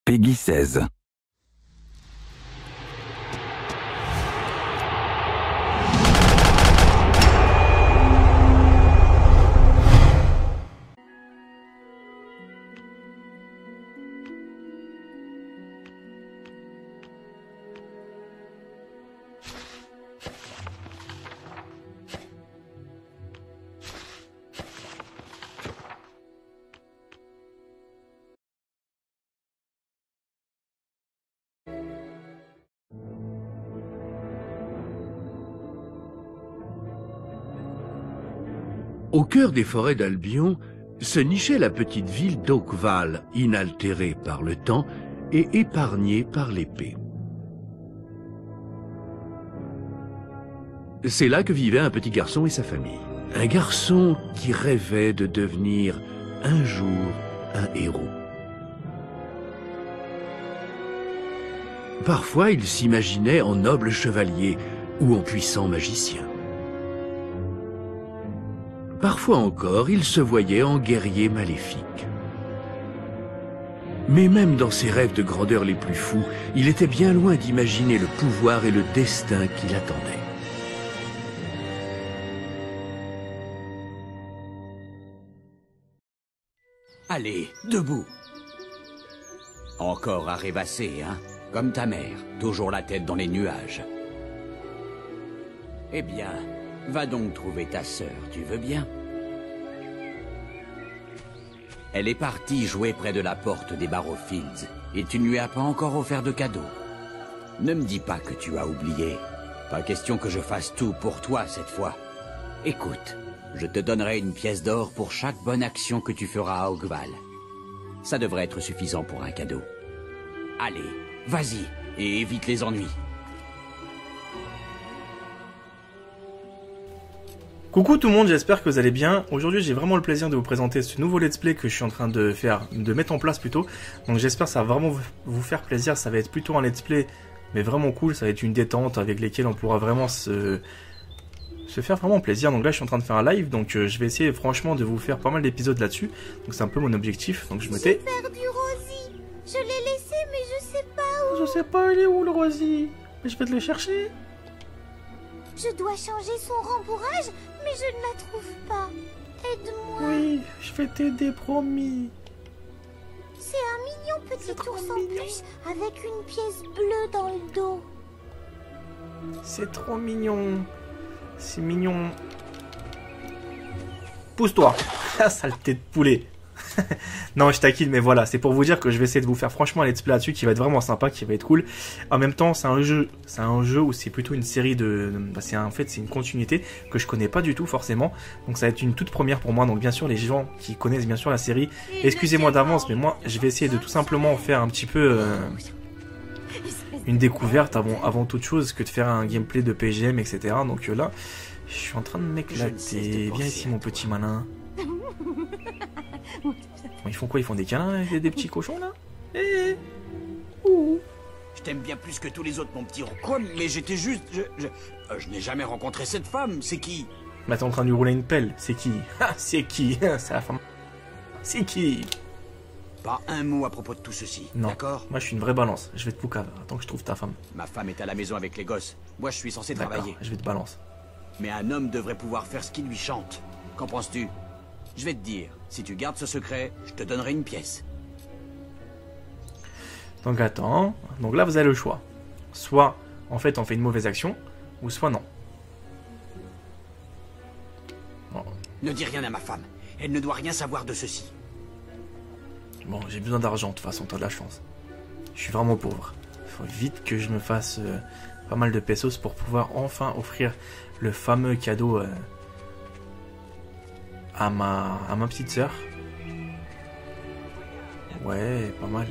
Peggy 16. Au cœur des forêts d'Albion se nichait la petite ville d'Oakvale, inaltérée par le temps et épargnée par l'épée. C'est là que vivait un petit garçon et sa famille. Un garçon qui rêvait de devenir un jour un héros. Parfois, il s'imaginait en noble chevalier ou en puissant magicien. Parfois encore, il se voyait en guerrier maléfique. Mais même dans ses rêves de grandeur les plus fous, il était bien loin d'imaginer le pouvoir et le destin qui l'attendaient. Allez, debout. Encore à rêvasser, hein? Comme ta mère, toujours la tête dans les nuages. Eh bien, va donc trouver ta sœur, tu veux bien? Elle est partie jouer près de la porte des Barrowfields, et tu ne lui as pas encore offert de cadeau. Ne me dis pas que tu as oublié. Pas question que je fasse tout pour toi cette fois. Écoute, je te donnerai une pièce d'or pour chaque bonne action que tu feras à Oakvale. Ça devrait être suffisant pour un cadeau. Allez, vas-y, et évite les ennuis. Coucou tout le monde, j'espère que vous allez bien. Aujourd'hui j'ai vraiment le plaisir de vous présenter ce nouveau let's play que je suis en train de mettre en place plutôt. Donc j'espère que ça va vraiment vous faire plaisir, ça va être plutôt un let's play mais vraiment cool, ça va être une détente avec lesquelles on pourra vraiment se faire vraiment plaisir. Donc là je suis en train de faire un live, donc je vais essayer franchement de vous faire pas mal d'épisodes là-dessus. Donc c'est un peu mon objectif, donc je me tais. J'ai perdu Rosie, je l'ai laissé mais je sais pas où. Je sais pas, il est où le Rosie? Mais je vais te le chercher. Je dois changer son rembourrage, mais je ne la trouve pas. Aide-moi. Oui, je vais t'aider, promis. C'est un mignon petit ours en plus, avec une pièce bleue dans le dos. C'est trop mignon. C'est mignon. Pousse-toi. Ah, saleté de poulet. Non, je taquine, mais voilà, c'est pour vous dire que je vais essayer de vous faire franchement un let's play là-dessus qui va être vraiment sympa, qui va être cool. En même temps, c'est un jeu où c'est plutôt une série de... en fait, c'est une continuité que je connais pas du tout forcément. Donc ça va être une toute première pour moi. Donc bien sûr, les gens qui connaissent bien sûr la série, excusez-moi d'avance, mais moi, je vais essayer de tout simplement faire un petit peu... une découverte avant toute chose que de faire un gameplay de PGM, etc. Donc là, je suis en train de m'éclater. Viens ici, mon petit malin. Ils font quoi? Ils font des câlins, des petits cochons là? Je t'aime bien plus que tous les autres, mon petit Rocco, mais j'étais juste... Je n'ai jamais rencontré cette femme, c'est qui? Bah t'es en train de lui rouler une pelle, c'est qui? Ah, c'est qui? C'est la femme. C'est qui? Pas un mot à propos de tout ceci, non. D'accord? Moi je suis une vraie balance, je vais te poucave, attends que je trouve ta femme. Ma femme est à la maison avec les gosses, moi je suis censé travailler. Je vais te balance. Mais un homme devrait pouvoir faire ce qui lui chante. Qu'en penses-tu? Je vais te dire, si tu gardes ce secret, je te donnerai une pièce. Donc attends, donc là vous avez le choix. Soit, en fait, on fait une mauvaise action, ou soit non. Bon. Ne dis rien à ma femme, elle ne doit rien savoir de ceci. Bon, j'ai besoin d'argent, de toute façon, t'as de la chance. Je suis vraiment pauvre. Il faut vite que je me fasse pas mal de pesos pour pouvoir enfin offrir le fameux cadeau... à ma petite sœur. Ouais, pas mal.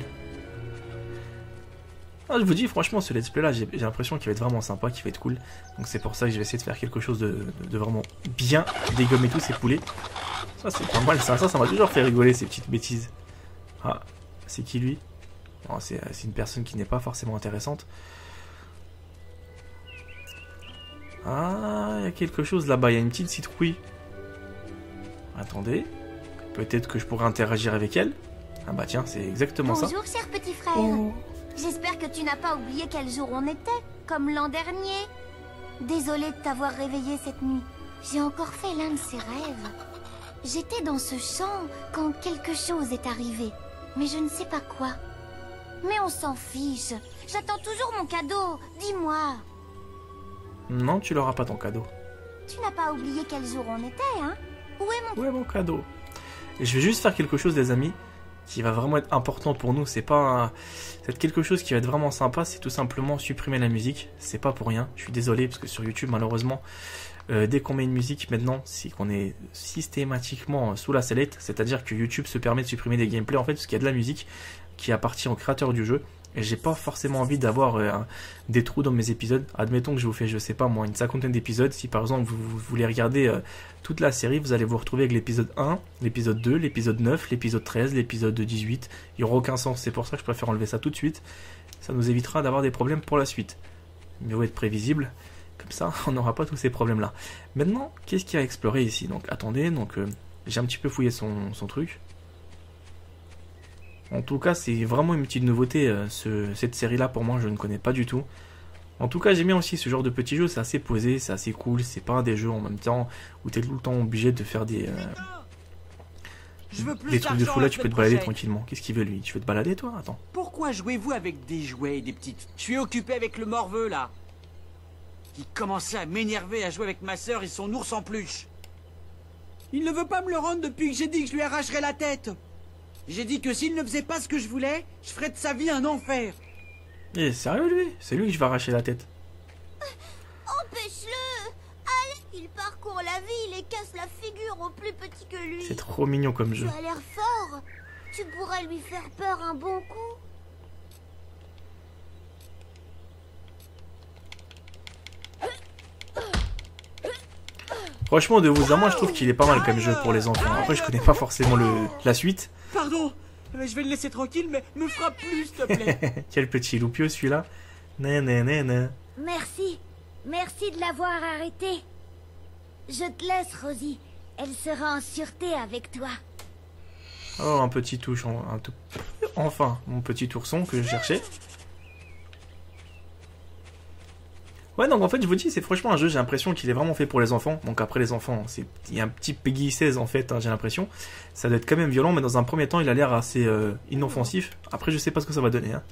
Ah, je vous dis, franchement, ce let's play là, j'ai l'impression qu'il va être vraiment sympa, qu'il va être cool. Donc c'est pour ça que je vais essayer de faire quelque chose de vraiment bien dégommer tous ces poulets. Ça, c'est pas mal, ça m'a toujours fait rigoler, ces petites bêtises. Ah, c'est qui lui? Oh, c'est une personne qui n'est pas forcément intéressante. Ah, il y a quelque chose là-bas, il y a une petite citrouille. Attendez, peut-être que je pourrais interagir avec elle. Ah bah tiens, c'est exactement ça. Bonjour, cher petit frère. Oh. J'espère que tu n'as pas oublié quel jour on était, comme l'an dernier. Désolée de t'avoir réveillé cette nuit. J'ai encore fait l'un de ces rêves. J'étais dans ce champ quand quelque chose est arrivé, mais je ne sais pas quoi. Mais on s'en fiche. J'attends toujours mon cadeau. Dis-moi. Non, tu l'auras pas ton cadeau. Tu n'as pas oublié quel jour on était, hein? Où est mon... Où est mon cadeau? Et je vais juste faire quelque chose, les amis, qui va vraiment être important pour nous. C'est pas c'est quelque chose qui va être vraiment sympa, c'est tout simplement supprimer la musique. C'est pas pour rien. Je suis désolé parce que sur YouTube, malheureusement, dès qu'on met une musique maintenant, c'est qu'on est systématiquement sous la sellette. C'est-à-dire que YouTube se permet de supprimer des gameplays en fait parce qu'il y a de la musique qui appartient au créateur du jeu. Et j'ai pas forcément envie d'avoir des trous dans mes épisodes. Admettons que je vous fais, je sais pas moi, une cinquantaine d'épisodes. Si par exemple vous voulez regarder toute la série, vous allez vous retrouver avec l'épisode 1, l'épisode 2, l'épisode 9, l'épisode 13, l'épisode 18. Il n'y aura aucun sens. C'est pour ça que je préfère enlever ça tout de suite. Ça nous évitera d'avoir des problèmes pour la suite. Mieux vaut être prévisible. Comme ça, on n'aura pas tous ces problèmes-là. Maintenant, qu'est-ce qu'il y a à explorer ici? Donc attendez, j'ai un petit peu fouillé son truc. En tout cas, c'est vraiment une petite nouveauté, cette série-là, pour moi, je ne connais pas du tout. En tout cas, j'aime bien aussi ce genre de petits jeux, c'est assez posé, c'est assez cool, c'est pas des jeux en même temps où t'es tout le temps obligé de faire des trucs de fou. Là, tu peux te balader tranquillement. Qu'est-ce qu'il veut, lui? Tu veux te balader, toi? Attends. Pourquoi jouez-vous avec des jouets et des petites... Je suis occupé avec le morveux, là. Qui commençait à m'énerver à jouer avec ma sœur et son ours en peluche. Il ne veut pas me le rendre depuis que j'ai dit que je lui arracherais la tête. J'ai dit que s'il ne faisait pas ce que je voulais, je ferais de sa vie un enfer. Eh, sérieux, lui? C'est lui que je vais arracher la tête. Empêche-le! Allez! Il parcourt la ville et casse la figure au plus petit que lui. C'est trop mignon comme jeu. Tu as l'air fort. Tu pourrais lui faire peur un bon coup. Franchement, de vous à moi, je trouve qu'il est pas mal comme jeu pour les enfants. Après, je connais pas forcément la suite. Pardon, je vais le laisser tranquille, mais me frappe plus, s'il te plaît. Quel petit loupieux, celui-là. Nanana. Merci. Merci de l'avoir arrêté. Je te laisse, Rosie. Elle sera en sûreté avec toi. Oh, un petit touche. Enfin, mon petit ourson que je cherchais. Ouais, donc en fait, je vous dis, c'est franchement un jeu, j'ai l'impression qu'il est vraiment fait pour les enfants. Donc après, les enfants, il y a un petit Peggy 16 en fait, hein, j'ai l'impression. Ça doit être quand même violent, mais dans un premier temps, il a l'air assez inoffensif. Après, je sais pas ce que ça va donner. Hein.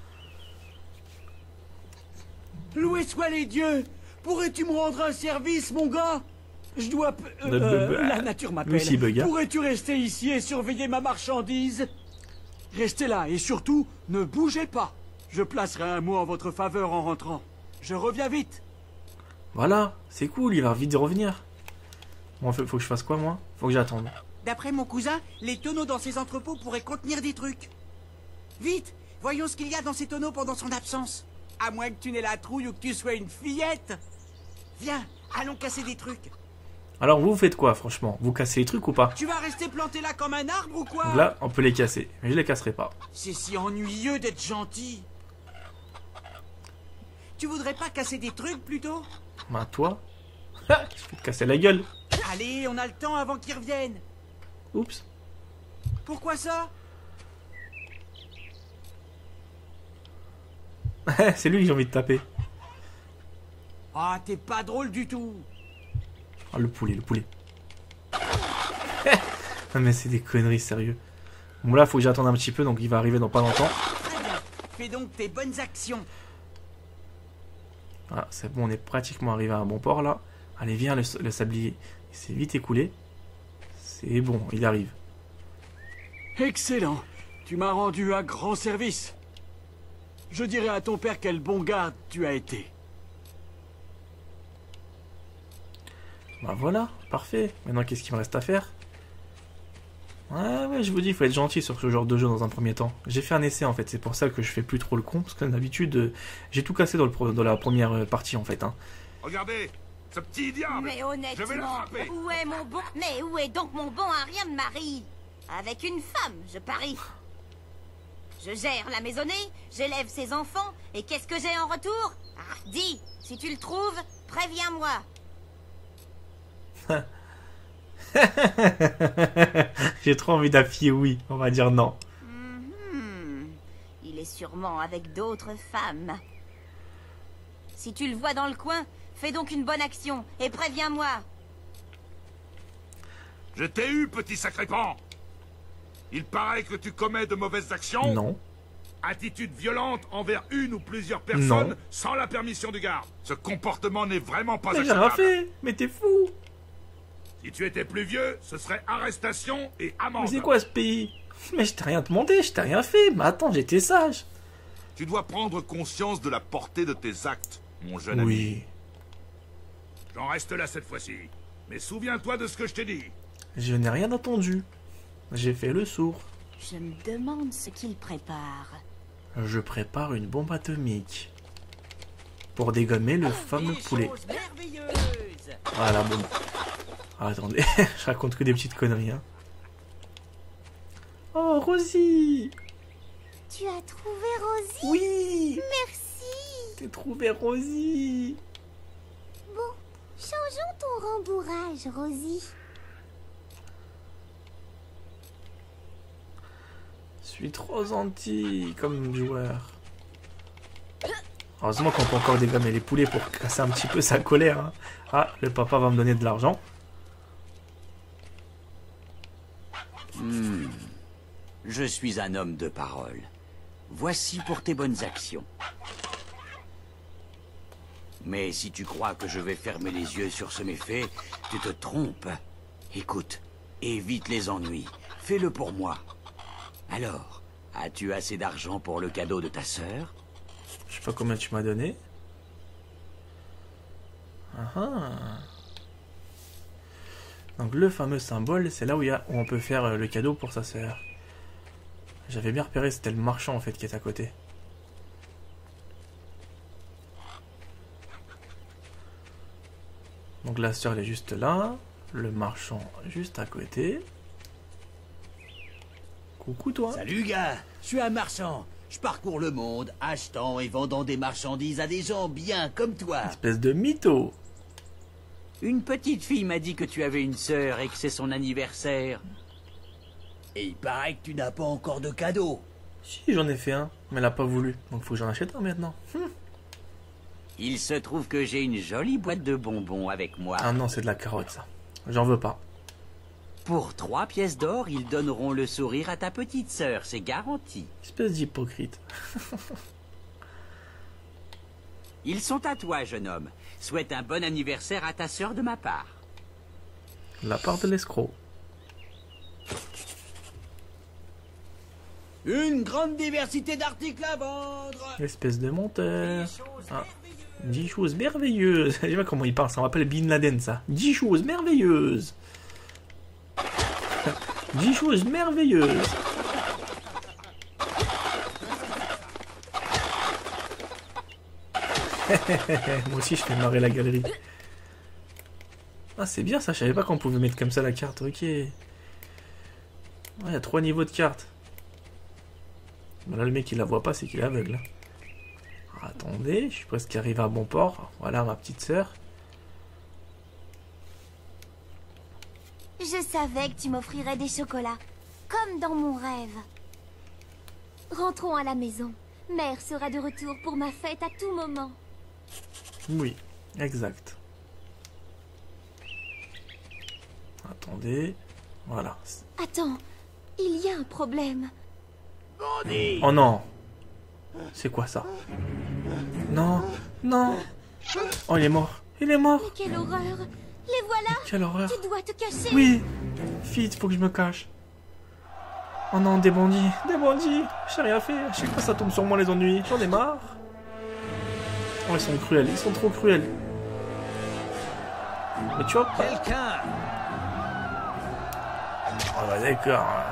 Loué soient les dieux! Pourrais-tu me rendre un service, mon gars? Je dois... la nature m'appelle. Pourrais-tu rester ici et surveiller ma marchandise? Restez là et surtout, ne bougez pas. Je placerai un mot en votre faveur en rentrant. Je reviens vite. Voilà, c'est cool, il va vite revenir. Bon, faut que je fasse quoi, moi? Faut que j'attende. D'après mon cousin, les tonneaux dans ces entrepôts pourraient contenir des trucs. Vite, voyons ce qu'il y a dans ces tonneaux pendant son absence. À moins que tu n'aies la trouille ou que tu sois une fillette. Viens, allons casser des trucs. Alors, vous faites quoi, franchement? Vous cassez les trucs ou pas? Tu vas rester planté là comme un arbre ou quoi? Donc là, on peut les casser, mais je les casserai pas. C'est si ennuyeux d'être gentil. Tu voudrais pas casser des trucs plutôt? Bah toi, je vais te casser la gueule. Allez, on a le temps avant qu'ils reviennent. Oups. Pourquoi ça? C'est lui que j'ai envie de taper. Ah, t'es pas drôle du tout. Ah, le poulet, le poulet. Non mais c'est des conneries, sérieux. Bon là, faut que j'attende un petit peu, donc il va arriver dans pas longtemps. Très bien. Fais donc tes bonnes actions. Voilà, c'est bon, on est pratiquement arrivé à un bon port là. Allez, viens, le sablier. Il s'est vite écoulé. C'est bon, il arrive. Excellent. Tu m'as rendu un grand service. Je dirai à ton père quel bon garde tu as été. Bah voilà, parfait. Maintenant, qu'est-ce qu'il me reste à faire? Ouais, je vous dis, il faut être gentil sur ce genre de jeu dans un premier temps. J'ai fait un essai en fait, c'est pour ça que je fais plus trop le con, parce que d'habitude, j'ai tout cassé dans la première partie en fait. Hein. Regardez, ce petit diable! Mais Je vais le honnêtement, frapper! où est mon bon... Mais où est donc mon bon Arien de Marie? Avec une femme, je parie. Je gère la maisonnée, j'élève ses enfants, et qu'est-ce que j'ai en retour? Ah, dis, si tu le trouves, préviens-moi. J'ai trop envie d'appuyer oui, on va dire non. sûrement avec d'autres femmes. Si tu le vois dans le coin, fais donc une bonne action et préviens-moi. Je t'ai eu, petit sacripant. Il paraît que tu commets de mauvaises actions. Non. Attitude violente envers une ou plusieurs personnes sans la permission du garde. Ce comportement n'est vraiment pas acceptable. Mais j'ai rien fait. Mais t'es fou. Si tu étais plus vieux, ce serait arrestation et amende. Mais c'est quoi ce pays? Mais je t'ai rien demandé, je t'ai rien fait. Mais attends, j'étais sage. Tu dois prendre conscience de la portée de tes actes, mon jeune ami. Oui. J'en reste là cette fois-ci. Mais souviens-toi de ce que je t'ai dit. Je n'ai rien entendu. J'ai fait le sourd. Je me demande ce qu'il prépare. Je prépare une bombe atomique. Pour dégommer le fameux poulet. Voilà, bon. Ah, attendez, je raconte que des petites conneries. Hein. Oh, Rosie! Tu as trouvé Rosie? Oui! Merci! T'as trouvé Rosie! Bon, changeons ton rembourrage, Rosie. Je suis trop gentil comme joueur. Heureusement qu'on peut encore dégommer les poulets pour casser un petit peu sa colère. Hein. Ah, le papa va me donner de l'argent. Je suis un homme de parole. Voici pour tes bonnes actions. Mais si tu crois que je vais fermer les yeux sur ce méfait, tu te trompes. Écoute, évite les ennuis. Fais-le pour moi. Alors, as-tu assez d'argent pour le cadeau de ta sœur? Je sais pas combien tu m'as donné. Donc le fameux symbole, c'est là où on peut faire le cadeau pour sa sœur. J'avais bien repéré, c'était le marchand en fait qui est à côté. Donc la sœur elle est juste là, le marchand juste à côté. Coucou toi. Salut gars, je suis un marchand. Je parcours le monde, achetant et vendant des marchandises à des gens bien comme toi. Espèce de mytho. Une petite fille m'a dit que tu avais une sœur et que c'est son anniversaire. Et il paraît que tu n'as pas encore de cadeau. Si, j'en ai fait un, mais elle a pas voulu. Donc faut que j'en achète un maintenant. Il se trouve que j'ai une jolie boîte de bonbons avec moi. Ah non, c'est de la carotte ça. J'en veux pas. Pour 3 pièces d'or, ils donneront le sourire à ta petite sœur, c'est garanti. Espèce d'hypocrite. Ils sont à toi, jeune homme. Souhaite un bon anniversaire à ta sœur de ma part. La part de l'escroc. Une grande diversité d'articles à vendre. Espèce de menteur. 10 choses merveilleuses. Je sais pas comment il parle, ça me rappelle Bin Laden ça. 10 choses merveilleuses. 10 choses merveilleuses. Moi aussi je fais marrer la galerie. Ah c'est bien ça, je savais pas qu'on pouvait mettre comme ça la carte, ok. Il y a 3 niveaux de cartes. Là le mec il la voit pas, c'est qu'il est aveugle. Attendez, je suis presque arrivé à bon port. Voilà ma petite sœur. Je savais que tu m'offrirais des chocolats, comme dans mon rêve. Rentrons à la maison. Mère sera de retour pour ma fête à tout moment. Oui, exact. Attendez, voilà. Attends, il y a un problème. Oh non! C'est quoi ça? Non, non! Oh, il est mort! Il est mort! Mais quelle horreur! Les voilà! Quelle horreur! Tu dois te cacher! Oui! Vite, faut que je me cache! Oh non, des bandits! Des bandits! J'ai rien fait! À chaque fois ça tombe sur moi les ennuis! J'en ai marre! Oh, ils sont cruels! Ils sont trop cruels! Mais tu vois... Quelqu'un! Oh bah d'accord!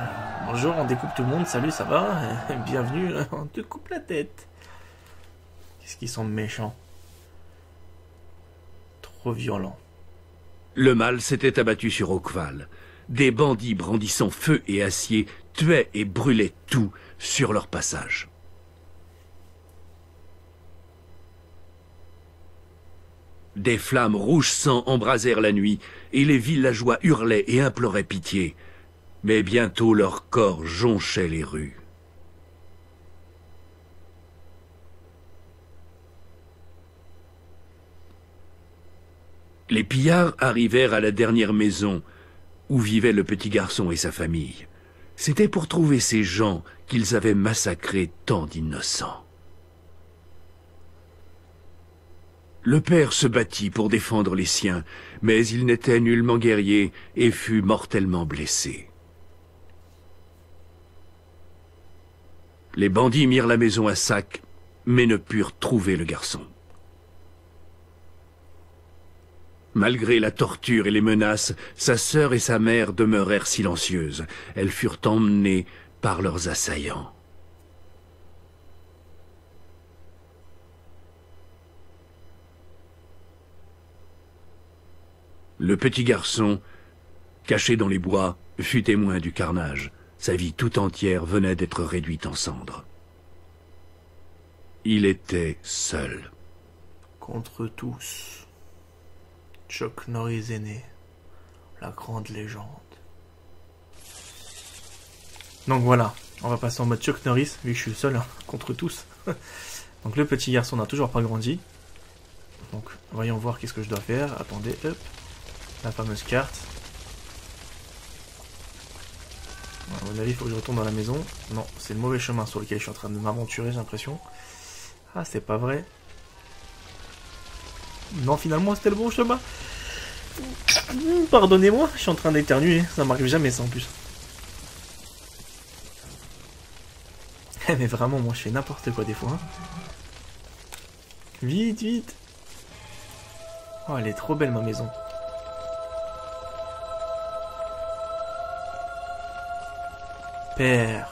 Bonjour, on découpe tout le monde, salut, ça va? Bienvenue, on te coupe la tête! Qu'est-ce qu'ils sont méchants! Trop violents! Le mal s'était abattu sur Oakval. Des bandits brandissant feu et acier tuaient et brûlaient tout sur leur passage. Des flammes rouge sang embrasèrent la nuit, et les villageois hurlaient et imploraient pitié. Mais bientôt leur corps jonchait les rues. Les pillards arrivèrent à la dernière maison où vivait le petit garçon et sa famille. C'était pour trouver ces gens qu'ils avaient massacré tant d'innocents. Le père se battit pour défendre les siens, mais il n'était nullement guerrier et fut mortellement blessé. Les bandits mirent la maison à sac, mais ne purent trouver le garçon. Malgré la torture et les menaces, sa sœur et sa mère demeurèrent silencieuses. Elles furent emmenées par leurs assaillants. Le petit garçon, caché dans les bois, fut témoin du carnage. Sa vie tout entière venait d'être réduite en cendres. Il était seul. Contre tous. Chuck Norris est né. La grande légende. Donc voilà, on va passer en mode Chuck Norris, vu que je suis le seul contre tous. Donc le petit garçon n'a toujours pas grandi. Donc voyons voir qu'est-ce que je dois faire. Attendez, hop. La fameuse carte. À mon avis, il faut que je retourne dans la maison. Non, c'est le mauvais chemin sur lequel je suis en train de m'aventurer, j'ai l'impression. Ah, c'est pas vrai. Non, finalement, c'était le bon chemin. Pardonnez-moi, je suis en train d'éternuer. Ça m'arrive jamais, ça, en plus. Mais vraiment, moi, je fais n'importe quoi, des fois. Hein. Vite, vite. Oh, elle est trop belle, ma maison. Père.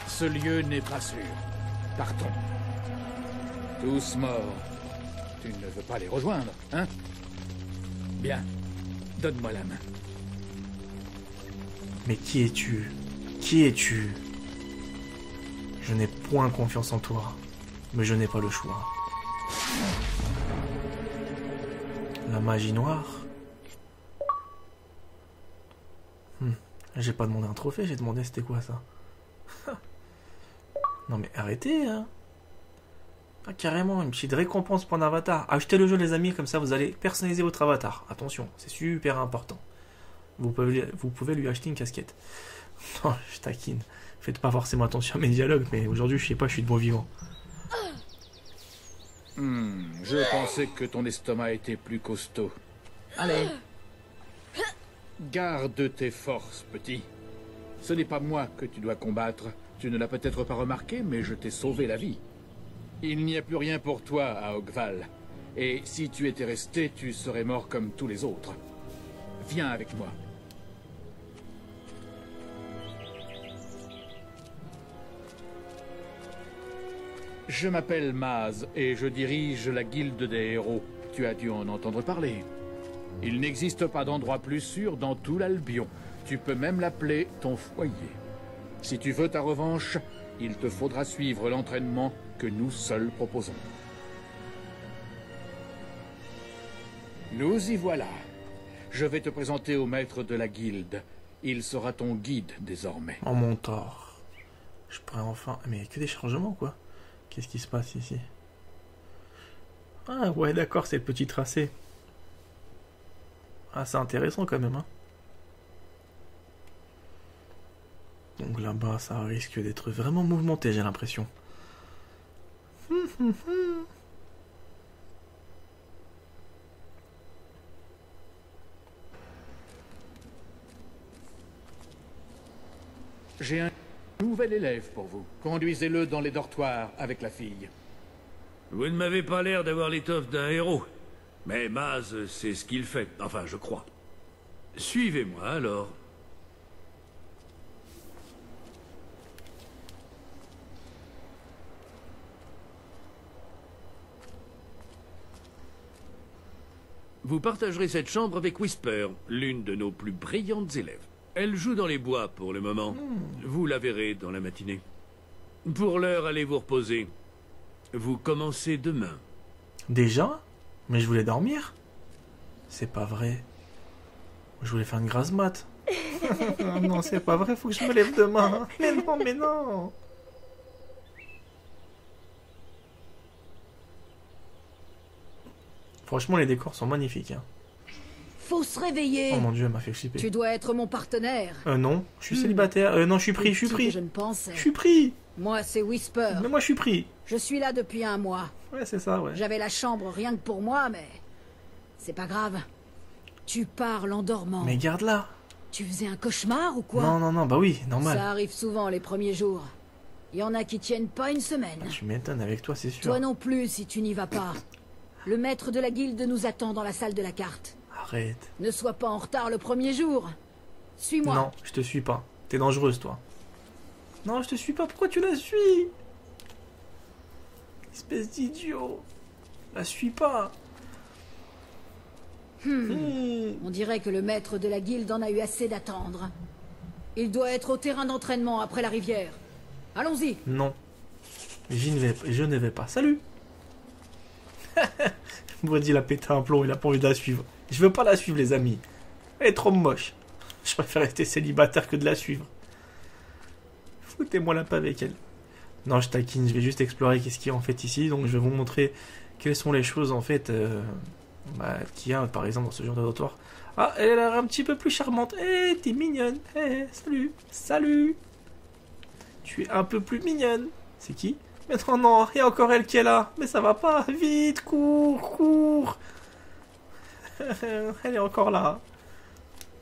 Ce lieu n'est pas sûr. Partons. Tous morts. Tu ne veux pas les rejoindre, hein? Bien. Donne-moi la main. Mais qui es-tu? Qui es-tu? Je n'ai point confiance en toi, mais je n'ai pas le choix. La magie noire? J'ai pas demandé un trophée, j'ai demandé c'était quoi ça? Non mais arrêtez hein. Ah, carrément, une petite récompense pour un avatar. Achetez le jeu les amis, comme ça vous allez personnaliser votre avatar. Attention, c'est super important. Vous pouvez lui acheter une casquette. Non, je taquine. Faites pas forcément attention à mes dialogues, mais aujourd'hui, je sais pas, je suis de bon vivant. Je pensais que ton estomac était plus costaud. Allez. Garde tes forces, petit. Ce n'est pas moi que tu dois combattre. Tu ne l'as peut-être pas remarqué, mais je t'ai sauvé la vie. Il n'y a plus rien pour toi à Ogval. Et si tu étais resté, tu serais mort comme tous les autres. Viens avec moi. Je m'appelle Maz et je dirige la guilde des héros. Tu as dû en entendre parler. Il n'existe pas d'endroit plus sûr dans tout l'Albion. Tu peux même l'appeler ton foyer. Si tu veux ta revanche, il te faudra suivre l'entraînement que nous seuls proposons. Nous y voilà. Je vais te présenter au maître de la guilde. Il sera ton guide désormais. En mon tort. Je pourrais enfin... Mais il n'y a que des chargements, quoi. Qu'est-ce qui se passe ici? Ah ouais, d'accord, c'est le petit tracé. Ah, c'est intéressant quand même, hein. Donc là-bas, ça risque d'être vraiment mouvementé, j'ai l'impression. J'ai un nouvel élève pour vous. Conduisez-le dans les dortoirs avec la fille. Vous ne m'avez pas l'air d'avoir l'étoffe d'un héros. Mais Maz, c'est ce qu'il fait. Enfin, je crois. Suivez-moi, alors. Vous partagerez cette chambre avec Whisper, l'une de nos plus brillantes élèves. Elle joue dans les bois pour le moment. Vous la verrez dans la matinée. Pour l'heure, allez vous reposer. Vous commencez demain. Déjà? Mais je voulais dormir. C'est pas vrai. Je voulais faire une grasse mat. Non, c'est pas vrai, faut que je me lève demain. Mais non, mais non. Franchement, les décors sont magnifiques. Hein. Faut se réveiller. Oh mon dieu, elle m'a fait flipper. Tu dois être mon partenaire. Non, je suis célibataire. Non, je suis pris, je suis pris. Je ne pensais. Je suis pris. Moi, c'est Whisper. Mais moi, je suis pris. Je suis là depuis 1 mois. Ouais, c'est ça, ouais. J'avais la chambre rien que pour moi, mais... C'est pas grave. Tu parles en dormant. Mais garde-la. Tu faisais un cauchemar ou quoi? Non, non, non, bah oui, normal. Ça arrive souvent les premiers jours. Il y en a qui tiennent pas une semaine. Bah, tu m'étonnes, avec toi, c'est sûr. Toi non plus, si tu n'y vas pas. Le maître de la guilde nous attend dans la salle de la carte. Arrête. Ne sois pas en retard le premier jour. Suis-moi. Non, je te suis pas. T'es dangereuse, toi. Non, je te suis pas. Pourquoi tu la suis? Espèce d'idiot. La suis pas. On dirait que le maître de la guilde en a eu assez d'attendre. Il doit être au terrain d'entraînement après la rivière. Allons-y. Non. Je ne vais pas. Salut. Brady, il a pété un plomb, il a pas envie de la suivre. Je veux pas la suivre, les amis. Elle est trop moche. Je préfère rester célibataire que de la suivre. Foutez-moi la paix avec elle. Non, je taquine, je vais juste explorer qu'est-ce qu'il y a en fait ici. Donc je vais vous montrer quelles sont les choses en fait qu'il y a par exemple dans ce genre de dortoir. Ah, elle a l'air un petit peu plus charmante. Eh, t'es mignonne. Eh, salut. Salut. Tu es un peu plus mignonne. C'est qui? Mais non, non, il y a encore elle qui est là. Mais ça va pas. Vite, cours, cours. Elle est encore là.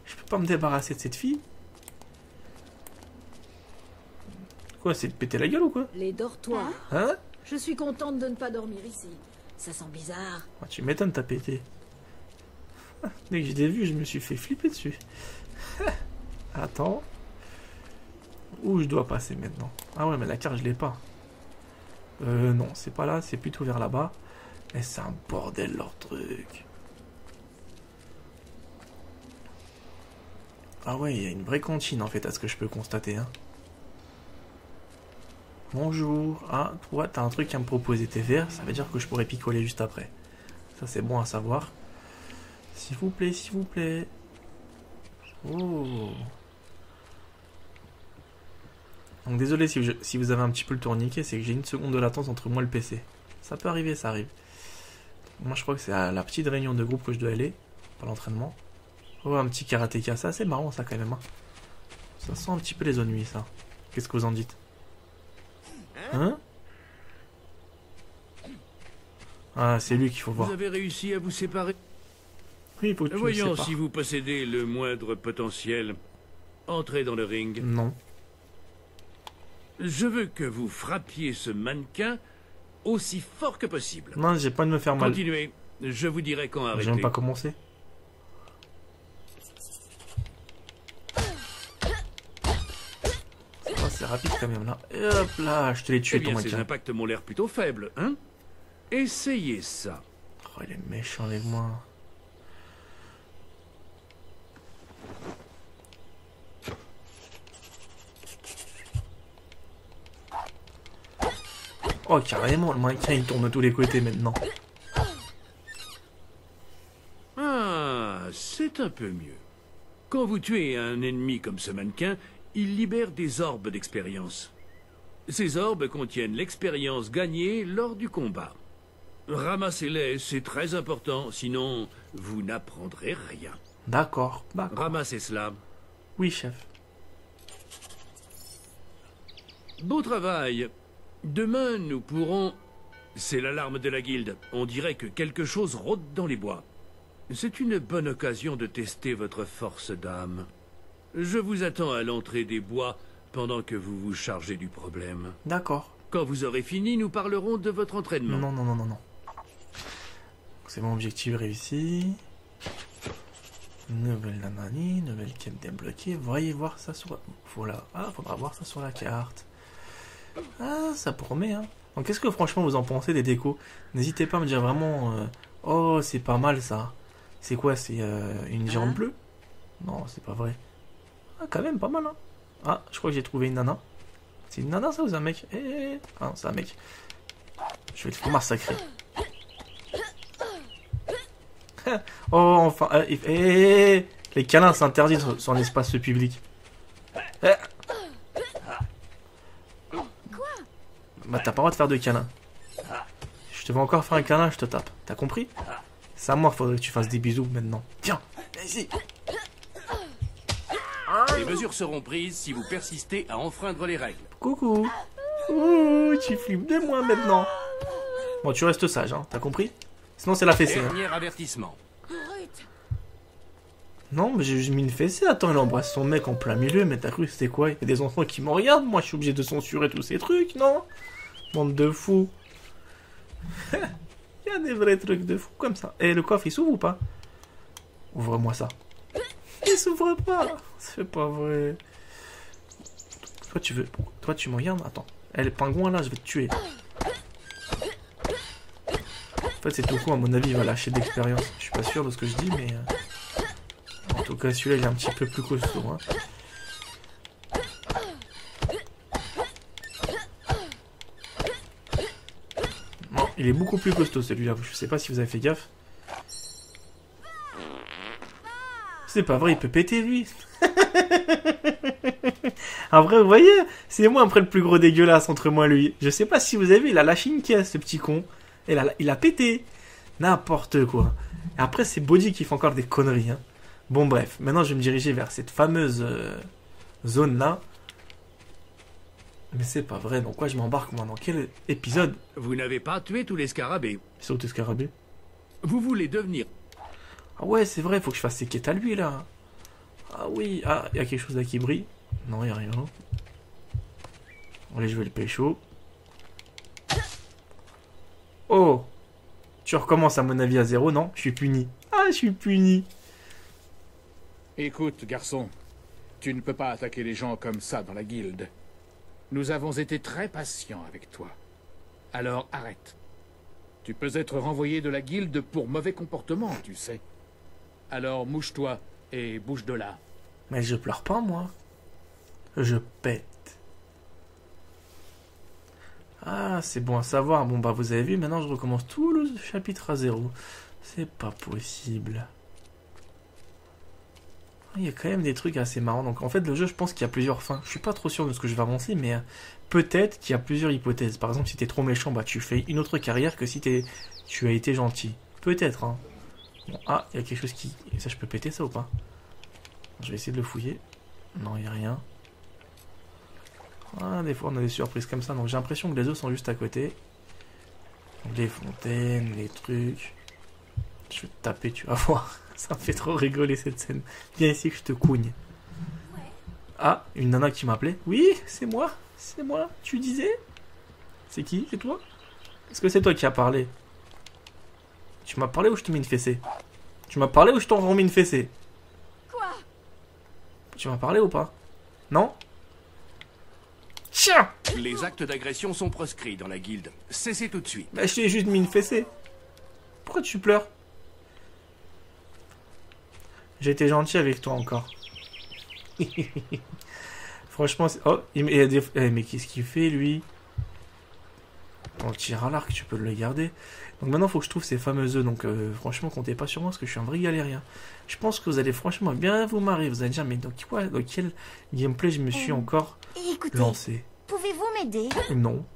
Je peux pas me débarrasser de cette fille. Quoi, c'est de péter la gueule ou quoi? Les dortoirs. Hein? Je suis contente de ne pas dormir ici. Ça sent bizarre. Ah, tu m'étonnes, t'as pété. Dès que je l'ai vu, je me suis fait flipper dessus. Attends. Où je dois passer maintenant? Ah ouais, mais la carte, je l'ai pas. Non, c'est pas là, c'est plutôt vers là-bas. Et c'est un bordel, leur truc. Ah ouais, il y a une vraie cantine, en fait, à ce que je peux constater, hein. Bonjour. Ah, toi, t'as un truc à me proposer, t'es vert, ça veut dire que je pourrais picoler juste après. Ça, c'est bon à savoir. S'il vous plaît, s'il vous plaît. Oh. Donc désolé si vous avez un petit peu le tourniquet, c'est que j'ai une seconde de latence entre moi et le PC. Ça peut arriver, ça arrive. Moi, je crois que c'est à la petite réunion de groupe que je dois aller, pas l'entraînement. Oh, un petit karatéka, ça, c'est marrant, ça, quand même. Hein. Ça sent un petit peu les ennuis, ça. Qu'est-ce que vous en dites? Hein? Ah, c'est lui qu'il faut voir. Vous avez réussi à vous séparer? Oui, il faut que tu me Voyons sépares. si vous possédez le moindre potentiel. Entrez dans le ring. Non. Je veux que vous frappiez ce mannequin aussi fort que possible. Non, j'ai pas de me faire mal. Continuez. Je vous dirai quand arrêter. J'ai même pas commencé. Oh, c'est rapide quand même là. Et hop là, je te l'ai tué Eh ton bien, ces mannequin. impacts m'ont l'air plutôt faibles, hein? Essayez ça. Oh, il est méchant avec moi. Oh, carrément, le mannequin il tourne de tous les côtés maintenant. Ah, c'est un peu mieux. Quand vous tuez un ennemi comme ce mannequin, il libère des orbes d'expérience. Ces orbes contiennent l'expérience gagnée lors du combat. Ramassez-les, c'est très important, sinon vous n'apprendrez rien. D'accord, d'accord. Ramassez cela. Oui, chef. Beau travail. Demain, nous pourrons... C'est l'alarme de la guilde. On dirait que quelque chose rôde dans les bois. C'est une bonne occasion de tester votre force d'âme. Je vous attends à l'entrée des bois pendant que vous vous chargez du problème. D'accord. Quand vous aurez fini, nous parlerons de votre entraînement. Non, non, non, non, non. C'est mon objectif réussi. Nouvelle nanani, nouvelle quête débloquée. Voyez voir ça sur la... Voilà. Ah, faudra voir ça sur la carte. Ah, ça promet, hein. Donc, qu'est-ce que franchement vous en pensez des décos? N'hésitez pas à me dire vraiment... Oh, c'est pas mal, ça. C'est quoi? C'est une géante bleue? Non, c'est pas vrai. Ah, quand même, pas mal, hein. Ah, je crois que j'ai trouvé une nana. C'est une nana, ça, ou c'est un mec? Ah, non, c'est un mec. Je vais te massacrer. Oh, enfin... les câlins s'interdisent sur l'espace public. Quoi? Bah t'as pas le droit de faire de câlins. Je te vais encore faire un câlin, je te tape. T'as compris? C'est à moi, faudrait que tu fasses des bisous maintenant. Tiens, viens ici. Les mesures seront prises si vous persistez à enfreindre les règles. Coucou. Ouh, tu flippes de moi maintenant. Bon, tu restes sage, hein, t'as compris? Sinon c'est la fessée. Dernier avertissement. Non, mais j'ai juste mis une fessée. Attends, il embrasse son mec en plein milieu, mais t'as cru que c'était quoi? Il y a des enfants qui me regardent, moi je suis obligé de censurer tous ces trucs, non? Bande de fous. Il y a des vrais trucs de fous comme ça. Et le coffre, il s'ouvre ou pas? Ouvre-moi ça. Il s'ouvre pas. C'est pas vrai. Toi, tu me regardes? Attends. Eh, le pingouin, là, je vais te tuer. En fait, c'est tout con, à mon avis, il va lâcher d'expérience. Je suis pas sûr de ce que je dis, mais... En tout cas, celui-là, il est un petit peu plus costaud, hein. Non, il est beaucoup plus costaud, celui-là. Je sais pas si vous avez fait gaffe. C'est pas vrai, il peut péter, lui. En vrai, vous voyez, c'est moi après le plus gros dégueulasse entre moi et lui. Je sais pas si vous avez vu, il a lâché une caisse, ce petit con. Et là, il a pété. N'importe quoi. Et après, c'est Body qui fait encore des conneries, hein. Bon, bref. Maintenant, je vais me diriger vers cette fameuse zone-là. Mais c'est pas vrai. Dans quoi je m'embarque, moi? Dans quel épisode? Vous n'avez pas tué tous les scarabées. C'est où tes scarabées? Vous voulez devenir... Ah ouais, c'est vrai, faut que je fasse ses quêtes à lui, là. Ah oui. Ah, il y a quelque chose là qui brille. Non, il n'y a rien. Allez, je vais le pécho. Oh! Tu recommences à mon avis à 0, non? Je suis puni. Ah, je suis puni. Écoute, garçon. Tu ne peux pas attaquer les gens comme ça dans la guilde. Nous avons été très patients avec toi. Alors arrête. Tu peux être renvoyé de la guilde pour mauvais comportement, tu sais. Alors mouche-toi et bouge de là. Mais je pleure pas, moi. Je pète. Ah, c'est bon à savoir. Bon, bah, vous avez vu, maintenant je recommence tout le chapitre à 0. C'est pas possible. Il y a quand même des trucs assez marrants. Donc, en fait, le jeu, je pense qu'il y a plusieurs fins. Je suis pas trop sûr de ce que je vais avancer, mais peut-être qu'il y a plusieurs hypothèses. Par exemple, si t'es trop méchant, bah, tu fais une autre carrière que si tu as été gentil. Peut-être, hein. Bon, ah, il y a quelque chose qui... Ça, je peux péter ça ou pas? Je vais essayer de le fouiller. Non, il n'y a rien. Ah, des fois, on a des surprises comme ça. Donc, j'ai l'impression que les œufs sont juste à côté. Donc, les fontaines, les trucs... Je vais te taper, tu vas voir. Ça me fait trop rigoler cette scène. Viens ici que je te couigne. Ah, une nana qui m'appelait. Oui, c'est moi. C'est moi. Tu disais? C'est qui? C'est toi? Est-ce que c'est toi qui as parlé? Tu m'as parlé ou je te mets une fessée? Tu m'as parlé ou je t'en remets une fessée? Quoi? Tu m'as parlé ou pas? Non? Tiens! Les actes d'agression sont proscrits dans la guilde. Cessez tout de suite. Bah, je t'ai juste mis une fessée. Pourquoi tu pleures? J'ai été gentil avec toi encore. Franchement, oh, il y a des... mais qu'est-ce qu'il fait, lui? On le tire à l'arc, tu peux le garder. Donc maintenant, il faut que je trouve ces fameux œufs. Donc franchement, comptez pas sur moi, parce que je suis un vrai galérien. Je pense que vous allez franchement bien vous marrer. Vous allez dire, mais dans quel gameplay je me suis encore lancé? Pouvez-vous m'aider? Non.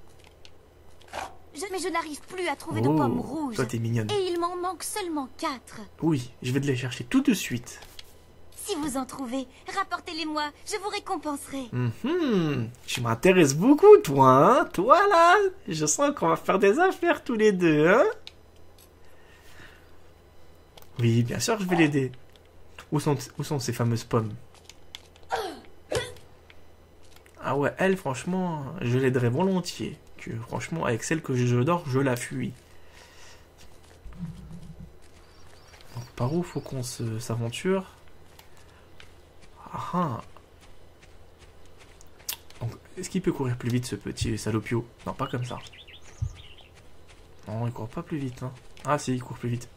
Mais je n'arrive plus à trouver de pommes rouges. Toi, t'es mignonne. Et il m'en manque seulement 4. Oui, je vais te les chercher tout de suite. Si vous en trouvez, rapportez-les-moi, je vous récompenserai. Tu m'intéresses beaucoup, toi, hein? Toi, là, je sens qu'on va faire des affaires tous les deux, hein? Oui, bien sûr, je vais l'aider. Où sont ces fameuses pommes? Ah ouais, elle, franchement, je l'aiderais volontiers. Que, franchement, avec celle que je dors, je la fuis. Donc, par où faut qu'on s'aventure? Ah. Est-ce qu'il peut courir plus vite, ce petit salopio? Non, pas comme ça. Non, il court pas plus vite. Hein. Ah si, il court plus vite.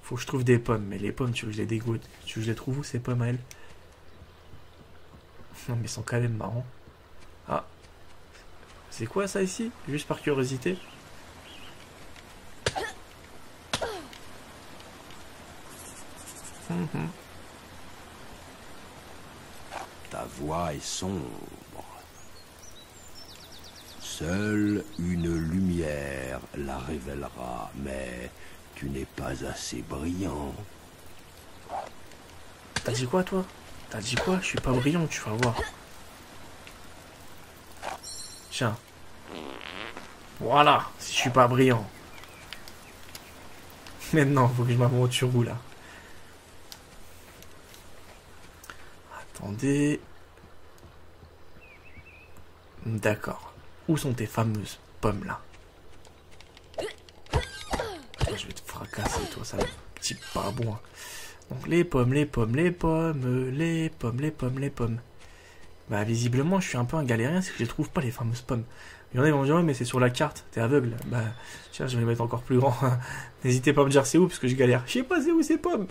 Faut que je trouve des pommes. Mais les pommes, tu veux que je les dégoûte? Tu veux que je les trouve où, ces pommes, à elle? Non, mais ils sont quand même marrants. Ah. C'est quoi, ça, ici? Juste par curiosité. Ta voix est sombre. Seule une lumière la révélera, mais tu n'es pas assez brillant. T'as dit quoi, toi? T'as dit quoi? Je suis pas brillant, tu vas voir. Tiens. Voilà, si je suis pas brillant. Maintenant, faut que je m'aventure où, là? Attendez. D'accord. Où sont tes fameuses pommes, là? Je vais te fracasser, toi, ça petit babouin. Donc, les pommes, les pommes, les pommes, les pommes, les pommes, les pommes. Bah, visiblement, je suis un peu un galérien, c'est que je ne trouve pas les fameuses pommes. Il y en a qui vont me dire, ouais, mais c'est sur la carte, t'es aveugle. Bah, tiens, je vais les mettre encore plus grand. N'hésitez pas à me dire c'est où, parce que je galère. Je sais pas c'est où ces pommes.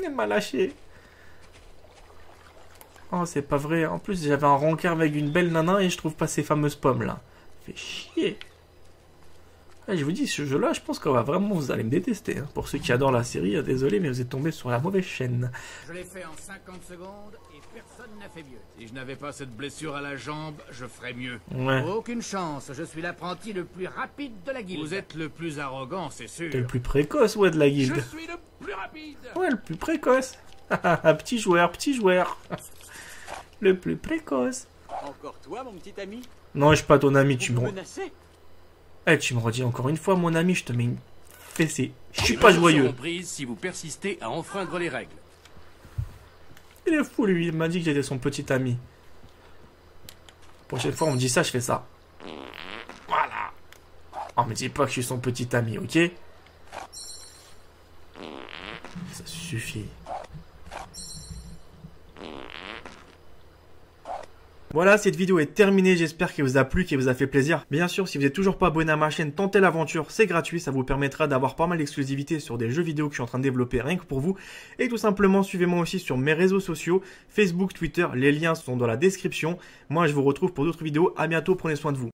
Elle m'a lâché. Oh, c'est pas vrai. En plus, j'avais un rencard avec une belle nana et je trouve pas ces fameuses pommes là. Fait chier. Ouais, je vous dis, ce jeu-là, je pense qu'on va vraiment, vous allez me détester. Hein. Pour ceux qui adorent la série, désolé, mais vous êtes tombés sur la mauvaise chaîne. Je l'ai fait en 50 secondes et personne n'a fait mieux. Si je n'avais pas cette blessure à la jambe, je ferais mieux. Ouais. Aucune chance, je suis l'apprenti le plus rapide de la guilde. Vous êtes le plus arrogant, c'est sûr. T'es le plus précoce, ouais, de la guilde. Je suis le plus rapide. Ouais, le plus précoce. Petit joueur, petit joueur. Le plus précoce. Encore toi, mon petit ami? Non, je suis pas ton ami, tu me... Eh, tu me redis encore une fois, mon ami, je te mets une fessée. Je suis pas joyeux. Prises si vous persistez à enfreindre les règles. Il est fou, lui. Il m'a dit que j'étais son petit ami. Prochaine fois, on me dit ça, je fais ça. Voilà. On me dit pas que je suis son petit ami, ok? Ça suffit. Voilà, cette vidéo est terminée, j'espère qu'elle vous a plu, qu'elle vous a fait plaisir. Bien sûr, si vous n'êtes toujours pas abonné à ma chaîne, tentez l'aventure, c'est gratuit, ça vous permettra d'avoir pas mal d'exclusivités sur des jeux vidéo que je suis en train de développer rien que pour vous. Et tout simplement, suivez-moi aussi sur mes réseaux sociaux, Facebook, Twitter, les liens sont dans la description. Moi, je vous retrouve pour d'autres vidéos, à bientôt, prenez soin de vous.